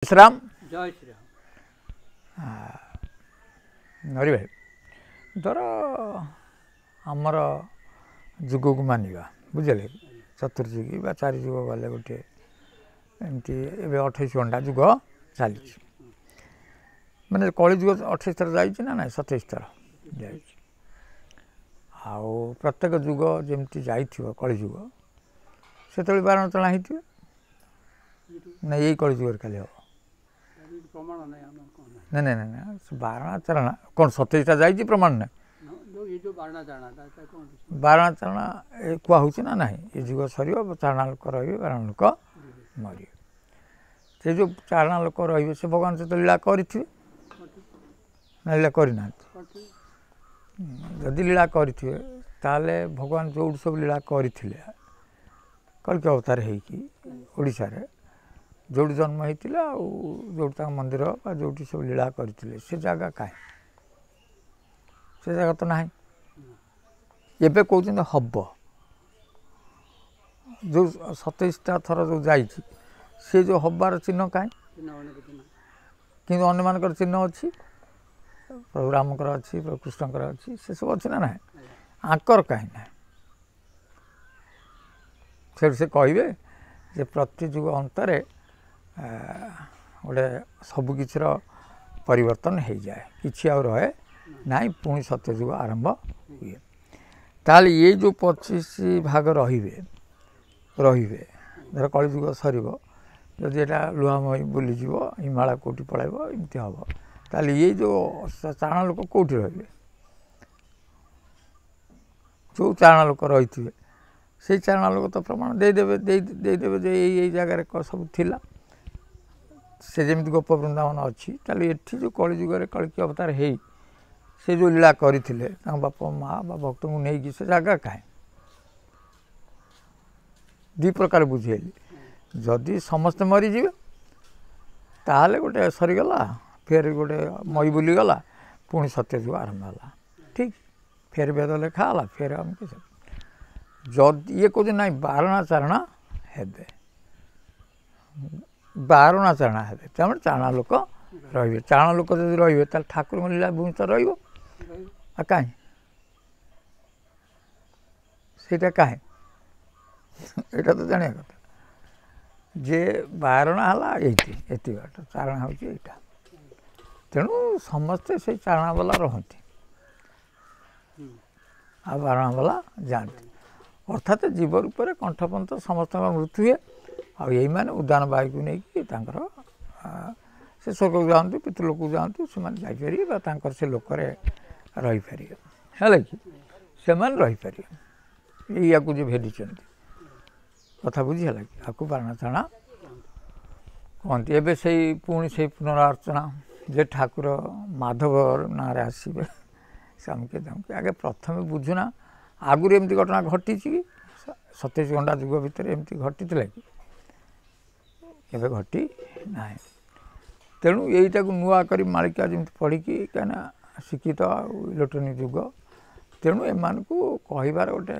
श्रीराम जय श्री राम हरि भाई धर आमर जुग को मानिबा बुझे चतुर्जुगी बा चार जुग गले गोटे एमती 28 घंटा जुग चली माने कली जुग 28 थर जाइए ना 27 थर आउ प्रत्येक जुग जमती जाइथिबो कली जुग से 12 चला होती ना यही कली जुग खाली हम प्रमाण नहीं हम ना ना ना 12 चरणा कौन 27टा जाइए प्रमाण ना ये जो बारणा जाना था कौन 12 चरणा कुआ हो ना ना ये जुग सर चारणा लोक रे 12 लोक मर से जो चारणा लोक रे से भगवान सहित लीला करें ना लीला करना जदि लीला करें ताले भगवान जो सब लीला करते कल्कि अवतार होड़शा जो जन्म होता जो मंदिर जो सब लीला करते से जगह कहीं से जगह तो ना एबे कहते हम जो 27टा थर जो जाइए से जो हबार चिन्ह कहीं कि अन्य मानकर चिन्ह अच्छी प्रभु रामकर अच्छी प्रभु कृष्णकर अच्छी से सब अच्छी ना ना आंकर कहीं ना से कहे जे प्रति जुग अंतरे गोटे सबकिर परिवर्तन हो जाए कि रहे ना पुणी सत्यजुग आरंभ हुए ताल ये जो 25 भाग रे धर कलिजुग सर जदि यहाँ लुहामही बुलीज हिमालय कौटी पलैब एमती हम ताल ये जो चारण लोक कौटी रे जो चारण लोक रही से चारण लोक तो प्रमाण देदेवे जे यही जगार सब थिला से जमी गोप वृंदावन अच्छी ताले एठी जो कलिजुगे कल्कि अवतार है से जो लीला करते बापा माँ बा भक्त को नहीं से जगह कहीं दी प्रकार बुझेली जदि समस्ते मरीजे ताहले गोटे सरीगला फिर गोटे मई बुलीगला पुणी सत्यजुग आरंभ है ठीक फिर वेद लेखाला फिर हम जदि ये कह ना 12 चारणा हेबे 12 चारणा हेबे तेमन चारणा लोक रे चारण लोक जब रे ठाकुर लीला भूमि तो रही कहीं से कहीं यहाँ तो जाना कथा जे 12 है ये बाट चारणा हूँ यहाँ तेणु समस्ते से चारणा वाला रहती आ 12 वाला जाती अर्थात जीव रूप में कंठपंथ समस्त मृत्यु हुए आई मैंने उद्यान बायु को लेकिन से स्वर्ग को जातु पितृलोक को जातु से से लोक रहीपर है कि से रहीपर या जो भेदी कथा बुझी है कि आपको 12 चारणा कहती एवं से पुणी से पुनरार्चना जे ठाकुर माधव ना आसवे सामके दामके आगे प्रथम बुझुना आगुरी एमती घटना घटी कि 27 घंटा जुग भितर एमती घटी कि घटी ना तेणु यहीटा को नुआ कर मालिका जमी पढ़ी कहीं शिक्षित इलेक्ट्रोनिक जुग तेणु एम को कहबार गोटे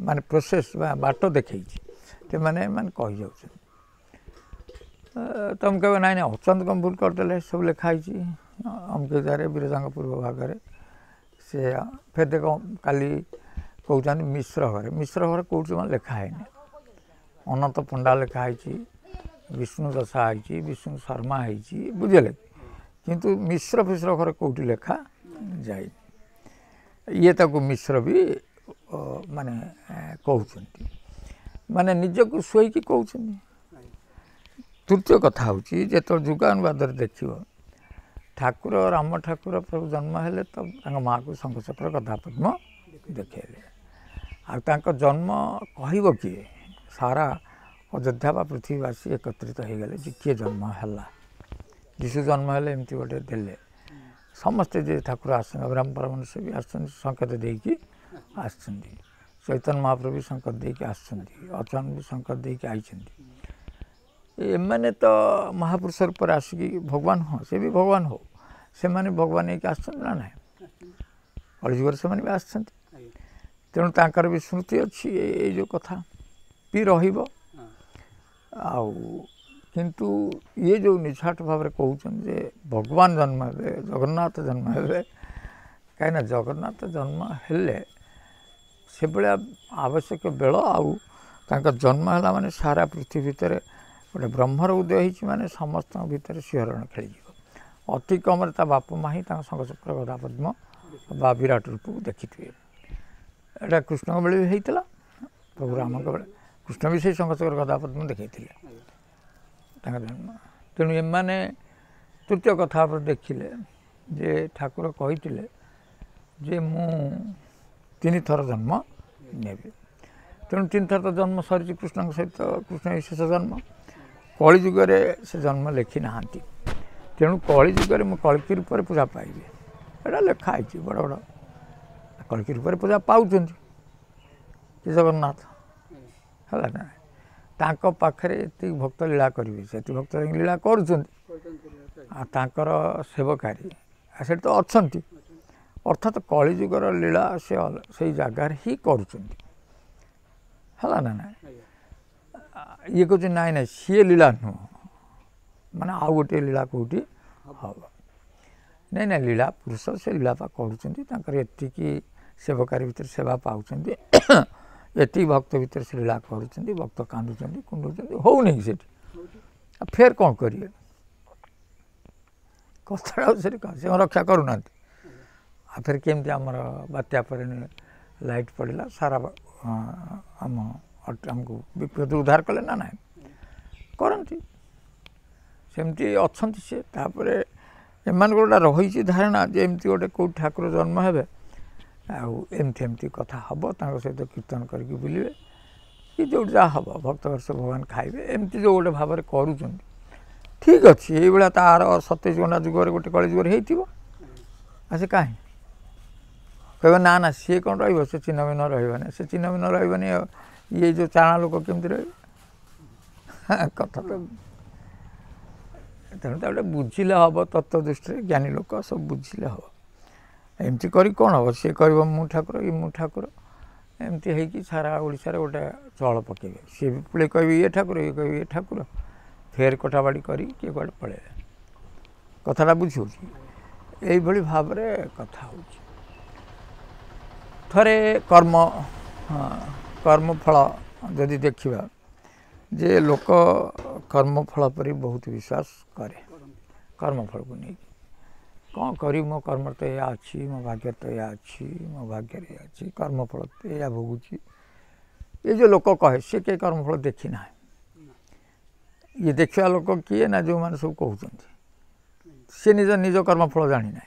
माने प्रोसेस बाट देखी मैंने कही जाऊँ तुम कह ना ना अचंत कम भूल करदे सब लिखाई अमके जार विरजा पूर्व भाग से फिर देख काली कहते मिश्र घर कौट लिखाए अनंत पंडा लिखाई विष्णु दशा है विष्णु शर्मा है बुझे किंतु मिश्र फिश्र घर कौटी लिखा जाए ये ताको मिश्र भी माने कहते माने निजक शोईकी कहते तृतीय कथा हूँ जो जुगानुवाद देख ठाकुर राम ठाकुर प्रभु जन्म हेले तो माँ को शंखचक्र गदा पद्म देखेले आ जन्म कह किए सारा अयोध्या बा पृथ्वीवासी एकत्रित हो गले किए जन्म है जीशु जन्म हेले एमती गोटे देले समस्ते जे ठाकुर आस अब्राह्म परमहंस भी संकेत देकी चैतन्य महाप्रभु भी संकेत देकी अचन भी संकेत देकी आई एमाने तो महापुरुष रूप आसिकी भगवान हो से भी भगवान हो से माने भगवान एक ना ना कलिजुगर से भी आस तेणु तांकर भी स्मृति अच्छी ये जो कथा भी रहिबो किंतु ये जो निछाट भाव कहते जे भगवान जन्म हे जगन्नाथ जन्म हे कहीं जगन्नाथ जन्म हेले से भाया आवश्यक बेल आउ जन्म है माने सारा पृथ्वी भितर गोटे ब्रह्मर उदय हो माने समस्त भितर शिहरण खेल अति कम बाप माँ ही शंखचक्र गदा पद्म बा विराट रूप को देखी थे। एटा कृष्ण बेले भी होता प्रभु राम बेले कृष्ण भी से शंखचक्र गदा पद्म देखी जन्म तेणु एमाने तृतीय कथा पर देखिले जे ठाकुर कही जे मु तीन थर जन्म नेबी तेणु तीन थर तो जन्म सरी कृष्ण सहित कृष्ण शेष जन्म कलिजुगे से जन्म लिखि ना तेणु कलिजुगे मु कल्कि रूप पूजा पाइबी एटा लिखाई बड़ बड़ कल्कि रूप पूजा पाँच जगन्नाथ है ना तांको पाखरे एति भक्त लीला करेंगे से भक्त लीला कर सेवकारी से तो अच्छा अर्थात कलिजुगर लीला से जगार ही करा ना ना ये कहते ना ना सी लीला नुह माने आउ गोटे लीला कौटी हम नहीं ना लीला पुरुष से लीला करती सेवकारी भर सेवा पाँच एति भक्त भीतर से लीला कर भक्त कांदुंट कुंडुंट हो नहीं से फेर कौन करेंगे कथा से रक्षा करूना फिर केमती आमर बात्या पर लाइट पड़ा सारा आमको विपद उद्धार कले ना ना करती सेमती अच्छा सी एम गोटा रही धारणा जे एमती गोटे कौ ठाकुर जन्म हे आमती एमती कथा हम सहित कीर्तन करके बुलिए कि जो जहाँ हम भक्त वर्ष भगवान खाइबे एमती जो गोटे भाव में करुँच ठीक अच्छे ये तार 27 घंटा जुगर गोटे कलिजुगर होसे कहीं कह ना ना सी कौन रे चिन्ह भिन्न रही से चिन्ह भिन्न रही ये जो चाणा लोक केमती रही कथा तो तेणु गोटे बुझिले हम तत्व दृष्टि ज्ञानी लोक सब बुझिले हम एमती करी कौन हम सी कर मु ठाकुर ये मु ठाकुर एमती है कि सारा ओडिशा गोटे चल पकेबे सी भी पुले कह ये ठाकुर ये कह ये ठाकुर फेर कटाबाड़ी करी किए कड़े पड़े कथाटा बुझी यही भाव में कथा हो थरे कर्म कर्मफल जदि देखा जे लोक कर्मफल पर बहुत विश्वास करे कर्मफल को नहीं कौन करी मो कर्म तो या अच्छी मो भाग्य तो या अच्छी मो भाग्य अच्छी कर्मफल तो या भोगुची ये जो लोक कहे सी कई कर्मफल देखी ना ये देखा लोक किए ना जो मैंने सब कहते सी निज निज कर्मफल जानी ना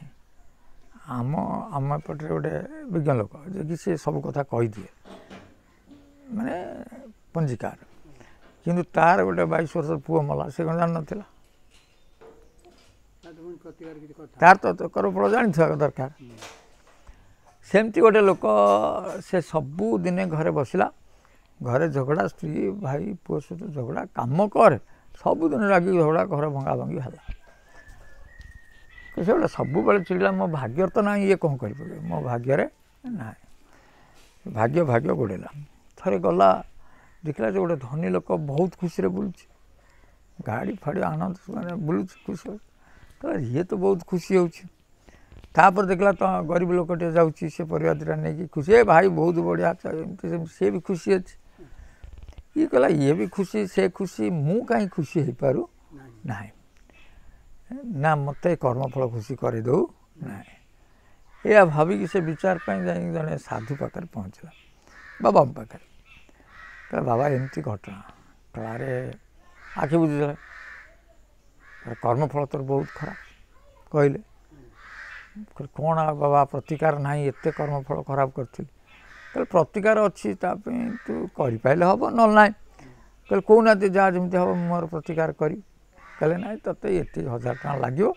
आम आम पटे गोटे विज्ञ लोक जे कि सी सब कथा कही दिए माने पंजीकार किंतु तार गोटे 22 वर्ष पुओ मला से कौन जान नाला तार तो कर्मफल जानी दरकार सेमती गोटे लोक से सबू दिने घरे बसला घरे झगड़ा स्त्री भाई पुओ सहित झगड़ा काम कर सबुदिन रागी झगड़ा घर भंगा भंगी है से गोटे सब चिड़ा मो भाग्य तो ना ये कौन कर मो भाग्य ना भाग्य भाग्य गोड़ेला थे गला देखला जो गोटे धनी लोक बहुत खुशी बुलूँ गाड़ी फाड़ी आनंद मैंने बुलूँ खुशी तो ये तो बहुत खुशी होपर देखला तो गरीब लोकटे जाऊँगी से परिवार दुटा नहीं खुशी ए भाई बहुत बढ़िया सी भी खुशी अच्छे ये कहला ये भी खुशी से खुशी मु कहीं खुशी हो पारू ना ना मत कर्मफल खुशी कर दो ना या भाविकी से विचार जड़े साधु पाखे पहुँचला बाबा पाखे कह बाबा एमती घटना कलारे आखि बुझे कर्मफल तो बहुत खराब कहले कौन बाबा प्रतिकार ना एत कर्मफल खराब करी कल प्रतिकार अच्छी तू करपारे हम ना ना कल कौना जहाँ जमी हम मोर प्रतिकार करी कहले ना ते ये 1000 टका लगे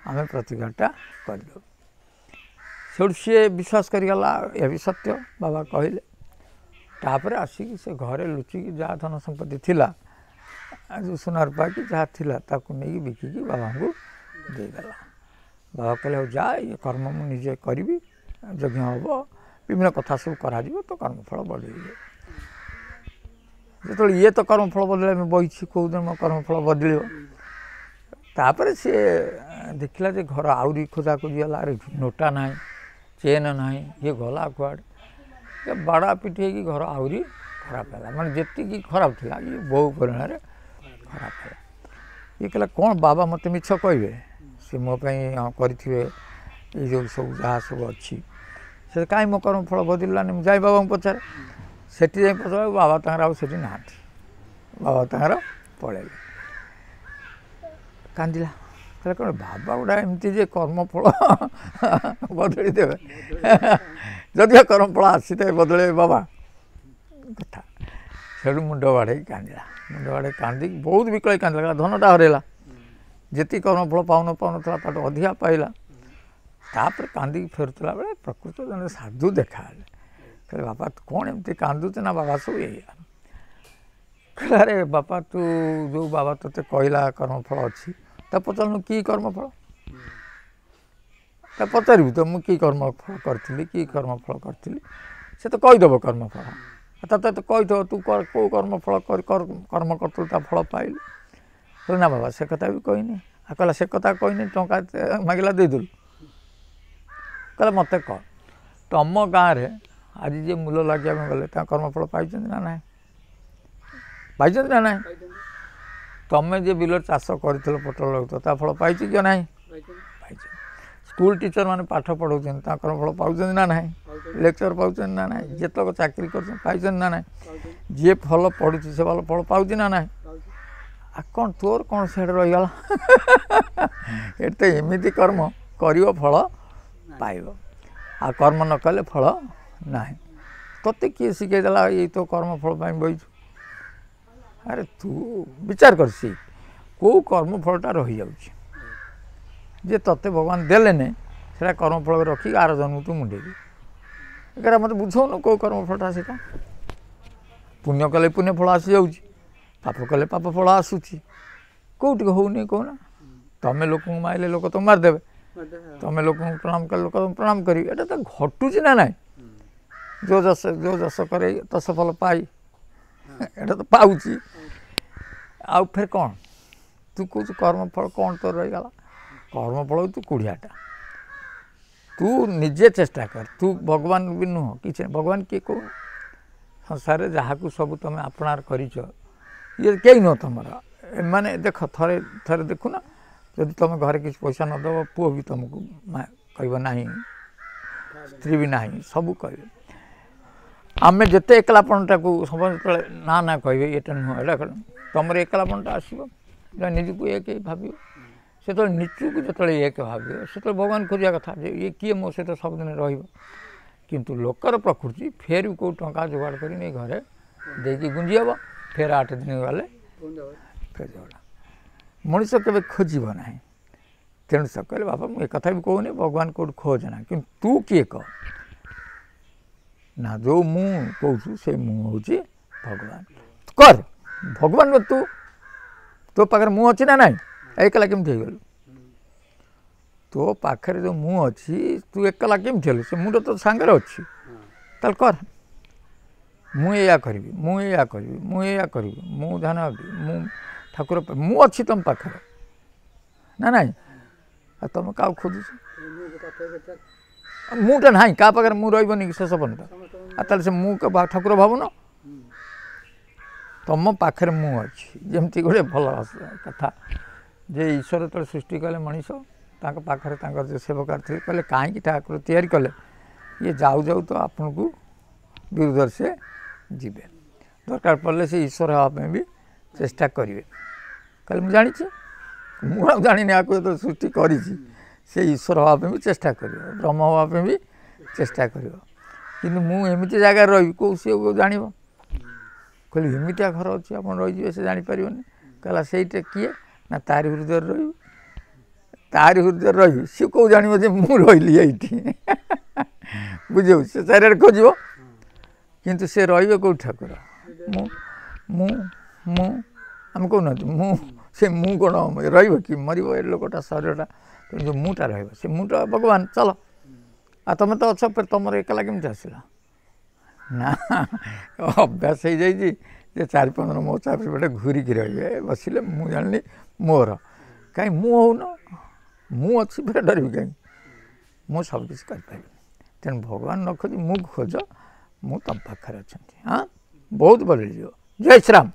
आम प्रतिकारटा कर सी विश्वास करगला यह भी सत्य बाबा कहले तापर आसिक से घरे लुचिकी जहाँ धन संपत्ति थिला जो सुनार पाकि जहाँ थिला ताकू नहीं बिकिकी बाबा को देदेला बाबा कहले जा ये कर्म मुझे करी यज्ञ हम विभिन्न कथा सब करा तो कर्मफल बढ़ ଯେତେବେଳେ ଇଏ ତ କର୍ମଫଳ ବଦଳେ ଆମେ ବହିଛି କେଉଁଦିନ ମୋ କର୍ମଫଳ ବଦଳିବ। ତାପରେ ସିଏ ଦେଖିଲା ଯେ ଘର ଆହୁରି ଖୋଜାଖୋଜି ହେଲା, ଆରେ ନୋଟା ନାହିଁ, ଚେନ୍ ନାହିଁ, ଇଏ ଗଲା କୁଆଡ଼େ, ଏ ବାଡ଼ା ପିଟି ହେଇକି ଘର ଆହୁରି ଖରାପ ହେଲା। ମାନେ ଯେତିକି ଖରାପ ଥିଲା ଇଏ ବହୁ ପରିମାଣରେ ଖରାପ ହେଲା। ଇଏ କହିଲା କ'ଣ ବାବା ମୋତେ ମିଛ କହିବେ, ସେ ମୋ ପାଇଁ କରିଥିବେ ଏଇ ଯେଉଁ ସବୁ ଯାହା ସବୁ ଅଛି, ସେ କାହିଁ ମୋ କର୍ମଫଳ ବଦଳିଲାନି। ମୁଁ ଯାଇ ବାବାଙ୍କୁ ପଚାରେ, ସେଠି ଯାଇ ପଚାରିବାକୁ ବାବା ତାଙ୍କର ଆଉ ସେଠି ନାହାନ୍ତି, ବାବା ତାଙ୍କର ପଳେଇଲେ। କାନ୍ଦିଲା, କହିଲା କ'ଣ ବାବା ଗୁଡ଼ା ଏମିତି ଯେ କର୍ମଫଳ ବଦଳି ଦେବେ, ଯଦିଓ କର୍ମଫଳ ଆସିଥାଏ ବଦଳେଇବେ ବାବା କଥା। ସେଠୁ ମୁଣ୍ଡ ବାଡ଼େଇକି କାନ୍ଦିଲା, ମୁଣ୍ଡ ବାଡ଼େଇ କାନ୍ଦିକି ବହୁତ ବିକଳ କାନ୍ଦିଲା। ଧନଟା ହରେଇଲା, ଯେତିକି କର୍ମଫଳ ପାଉନଥିଲା ତାଠୁ ଅଧିକା ପାଇଲା। ତାପରେ କାନ୍ଦିକି ଫେରୁଥିଲା ବେଳେ ପ୍ରକୃତ ଜଣେ ସାଧୁ ଦେଖାହେଲେ। କହିଲେ ବାପା ତୁ କ'ଣ ଏମିତି କାନ୍ଦୁଛୁ? ନା ବାବା ସବୁ ଏଇଆ। କହିଲା ଆରେ ବାପା ତୁ ଯେଉଁ ବାବା ତୋତେ କହିଲା କର୍ମଫଳ ଅଛି, ତା ପଚାରୁନୁ କି କର୍ମଫଳ? ତା ପଚାରିବୁ ତ ମୁଁ କି କର୍ମଫଳ କରିଥିଲି, କି କର୍ମଫଳ କରିଥିଲି, ସେ ତ କହିଦେବ କର୍ମଫଳ। ତତେ ତ କହିଥିବ ତୁ କେଉଁ କର୍ମଫଳ କର୍ମ କରୁଥିଲୁ ତା ଫଳ ପାଇଲୁ। କହିଲେ ନା ବାବା ସେ କଥା ବି କହିନି। ଆଉ କହିଲା ସେ କଥା କହିନି, ଟଙ୍କା ମାଗିଲା ଦେଇଦେଲୁ। କହିଲା ମୋତେ କହ, ତମ ଗାଁରେ ଆଜି ଯିଏ ମୂଲ ଲାଗିବା ପାଇଁ ଗଲେ ତା କର୍ମଫଳ ପାଇଛନ୍ତି ନା ନାହିଁ? ପାଇଛନ୍ତି ନା ନାହିଁ? ତମେ ଯିଏ ବିଲରେ ଚାଷ କରିଥିଲ, ପୋଟଳ ଲାଗୁଥିବ, ତା ଫଳ ପାଇଛି କି ନାହିଁ? ପାଇଛି। ସ୍କୁଲ ଟିଚର ମାନେ ପାଠ ପଢ଼ାଉଛନ୍ତି, ତା କର୍ମଫଳ ପାଉଛନ୍ତି ନା ନାହିଁ? ଲେକ୍ଚର ପାଉଛନ୍ତି ନା ନାହିଁ? ଯେତେକ ଚାକିରି କରୁଛନ୍ତି ପାଇଛନ୍ତି ନା ନାହିଁ? ଯିଏ ଭଲ ପଢ଼ୁଛି ସେ ଭଲ ଫଳ ପାଉଛି ନା ନାହିଁ? ଆଉ କ'ଣ ତୋର କ'ଣ ସିଆଡ଼େ ରହିଗଲା? ଏଠି ତ ଏମିତି କର୍ମ କରିବ ଫଳ ପାଇବ, ଆଉ କର୍ମ ନ କଲେ ଫଳ ନାହିଁ। ତୋତେ କିଏ ଶିଖେଇଦେଲା ଏଇ ତ କର୍ମଫଳ ପାଇଁ ବହିଛୁ? ଆରେ ତୁ ବିଚାର କରିସି କେଉଁ କର୍ମଫଳଟା ରହିଯାଉଛି ଯେ ତୋତେ ଭଗବାନ ଦେଲେନି, ସେଇଟା କର୍ମଫଳ ରଖିକି ଆର ଜନ୍ମକୁ ତୁ ମୁଣ୍ଡେଇବୁ। ଏଇଟା ମୋତେ ବୁଝଉନୁ କେଉଁ କର୍ମଫଳଟା ସେଇଟା? ପୁଣ୍ୟ କଲେ ପୁଣ୍ୟ ଫଳ ଆସିଯାଉଛି, ପାପ କଲେ ପାପ ଫଳ ଆସୁଛି। କେଉଁଠିକି ହେଉନି କହୁନା? ତମେ ଲୋକଙ୍କୁ ମାରିଲେ ଲୋକ ତ ମାରିଦେବେ, ତମେ ଲୋକଙ୍କୁ ପ୍ରଣାମ କଲେ ଲୋକ ପ୍ରଣାମ କରିବେ। ଏଇଟା ତ ଘଟୁଛି ନା ନାହିଁ? ଯେଉଁ ଯଶ କରେ ତଶ ଫଳ ପାଇ, ଏଇଟା ତ ପାଉଛି। ଆଉ ଫେର କ'ଣ ତୁ କହୁଛୁ କର୍ମଫଳ କ'ଣ ତୋର ରହିଗଲା? କର୍ମଫଳ ତୁ କୁଢ଼ିଆଟା। ତୁ ନିଜେ ଚେଷ୍ଟା କର, ତୁ ଭଗବାନ ବି ନୁହଁ କିଛି। ଭଗବାନ କିଏ କହୁନ? ସଂସାରରେ ଯାହାକୁ ସବୁ ତମେ ଆପଣାର କରିଛ, ଇଏ କେହି ନୁହଁ ତମର। ଏମାନେ ଦେଖ ଥରେ ଥରେ ଦେଖୁନ, ଯଦି ତମେ ଘରେ କିଛି ପଇସା ନ ଦେବ, ପୁଅ ବି ତମକୁ କହିବ ନାହିଁ, ସ୍ତ୍ରୀ ବି ନାହିଁ, ସବୁ କହିବେ। ଆମେ ଯେତେ ଏକଲାପଣଟାକୁ ସମସ୍ତେ ଯେତେବେଳେ ନା ନା କହିବେ ଏଇଟା ନୁହଁ ଏଇଟା, ତମର ଏକଲାପଣଟା ଆସିବ, ନିଜକୁ ଏକ ଭାବିବ। ସେତେବେଳେ ନିଜକୁ ଯେତେବେଳେ ଏକ ଭାବିବ, ସେତେବେଳେ ଭଗବାନ ଖୋଜିବା କଥା ଯେ ଇଏ କିଏ ମୋ ସହିତ ସବୁଦିନ ରହିବ। କିନ୍ତୁ ଲୋକର ପ୍ରକୃତି ଫେର କେଉଁ ଟଙ୍କା ଯୋଗାଡ଼ କରି ନେଇ ଘରେ ଦେଇକି ଗୁଞ୍ଜି ହେବ, ଫେର 8 ଦିନ ଗଲେ ଫେର ଝଗଡ଼ା। ମଣିଷ କେବେ ଖୋଜିବ ନାହିଁ। ତେଣୁ ସେ କହିଲେ ବାପା ମୁଁ ଏକଥା ବି କହୁନି ଭଗବାନ କେଉଁଠି ଖୋଜ ନାହିଁ, କିନ୍ତୁ ତୁ କିଏ କହ ନା? ଯେଉଁ ମୁଁ କହୁଛୁ ସେ ମୁଁ ହେଉଛି ଭଗବାନ। କର ଭଗବାନ, ତୁ ତୋ ପାଖରେ ମୁଁ ଅଛି ନା ନାହିଁ? ଏକଲା କେମିତି ହେଇଗଲୁ? ତୋ ପାଖରେ ଯେଉଁ ମୁଁ ଅଛି, ତୁ ଏକଲା କେମିତି ହେଲୁ? ସେ ମୁଣ୍ଡ ତୋ ସାଙ୍ଗରେ ଅଛି, ତାହେଲେ କର। ମୁଁ ଏଇଆ କରିବି, ମୁଁ ଏଇଆ କରିବି, ମୁଁ ଏଇଆ କରିବି, ମୁଁ ଧ୍ୟାନ ଦେବି, ମୁଁ ଠାକୁର, ମୁଁ ଅଛି ତୁମ ପାଖରେ ନା ନାହିଁ? ଆଉ ତୁମେ କାହାକୁ ଖୋଜୁଛ? ମୁଁଟା ନାହିଁ, କାହା ପାଖରେ ମୁଁ ରହିବନି କି ଶେଷ ପର୍ଯ୍ୟନ୍ତ? ଆଉ ତାହେଲେ ସେ ମୁଁ ଠାକୁର ଭାବୁନ? ତୁମ ପାଖରେ ମୁଁ ଅଛି। ଯେମିତି ଗୋଟେ ଭଲ କଥା ଯେ ଈଶ୍ୱର ଯେତେବେଳେ ସୃଷ୍ଟି କଲେ ମଣିଷ, ତାଙ୍କ ପାଖରେ ତାଙ୍କର ଯେଉଁ ସେବକାର ଥିଲେ, କହିଲେ କାହିଁକି ଠାକୁର ତିଆରି କଲେ? ଇଏ ଯାଉ ଯାଉ ତ ଆପଣଙ୍କୁ ବିରୁଦ୍ଧରେ ସେ ଯିବେ, ଦରକାର ପଡ଼ିଲେ ସେ ଈଶ୍ୱର ହେବା ପାଇଁ ବି ଚେଷ୍ଟା କରିବେ। କହିଲେ ମୁଁ ଜାଣିଛି, ମୁଁ ଆଉ ଜାଣିନି, ଆକୁ ଯେତେବେଳେ ସୃଷ୍ଟି କରିଛି ସେ ଈଶ୍ୱର ହେବା ପାଇଁ ବି ଚେଷ୍ଟା କରିବ, ବ୍ରହ୍ମ ହେବା ପାଇଁ ବି ଚେଷ୍ଟା କରିବ। କିନ୍ତୁ ମୁଁ ଏମିତି ଜାଗାରେ ରହିବି କେଉଁ ସିଏ ଜାଣିବ? କହିଲେ ଏମିତିଆ ଘର ଅଛି ଆପଣ ରହିଯିବେ, ସେ ଜାଣିପାରିବନି। କହିଲା ସେଇଟା କିଏ? ନା ତାରି ହୃଦୟରେ ରହିବି, ତାରି ହୃଦୟରେ ରହିବି, ସିଏ କେଉଁ ଜାଣିବ ଯେ ମୁଁ ରହିଲି ଏଇଠି? ବୁଝିବ, ସେ ଚାରିଆଡ଼େ ଖୋଜିବ, କିନ୍ତୁ ସେ ରହିବେ କେଉଁଠି? ଠାକୁର ମୁଁ ମୁଁ ମୁଁ ଆମେ କହୁନାହାନ୍ତି ମୁଁ, ସେ ମୁଁ କ'ଣ ରହିବ କି? ମରିବ ଏ ଲୋକଟା, ଶରୀରଟା। ତେଣୁ ଯେଉଁ ମୁଁଟା ରହିବ, ସେ ମୁଁଟା ଭଗବାନ। ଚାଲ, ଆଉ ତୁମେ ତ ଅଛ, ତମର ଏକଲା କେମିତି ଆସିଲା? ନା ଅଭ୍ୟାସ ହେଇଯାଇଛି ଯେ 4-15 ମୋ ଚାରିପଟେ ଘୁରିକି ରହିବେ ବସିଲେ ମୁଁ ଜାଣିଲି ମୋର କାହିଁ ମୁଁ ହଉନ ମୁଁ ଅଛି ଫେରେ ଡରିବି କାହିଁକି ମୁଁ ସବୁକିଛି କରିପାରିବି ତେଣୁ ଭଗବାନ ନ ଖୋଜି ମୁଁ ଖୋଜ ମୁଁ ତମ ପାଖରେ ଅଛନ୍ତି ହଁ ବହୁତ ବଦଳିଯିବ ଜୟ ଶ୍ରୀରାମ।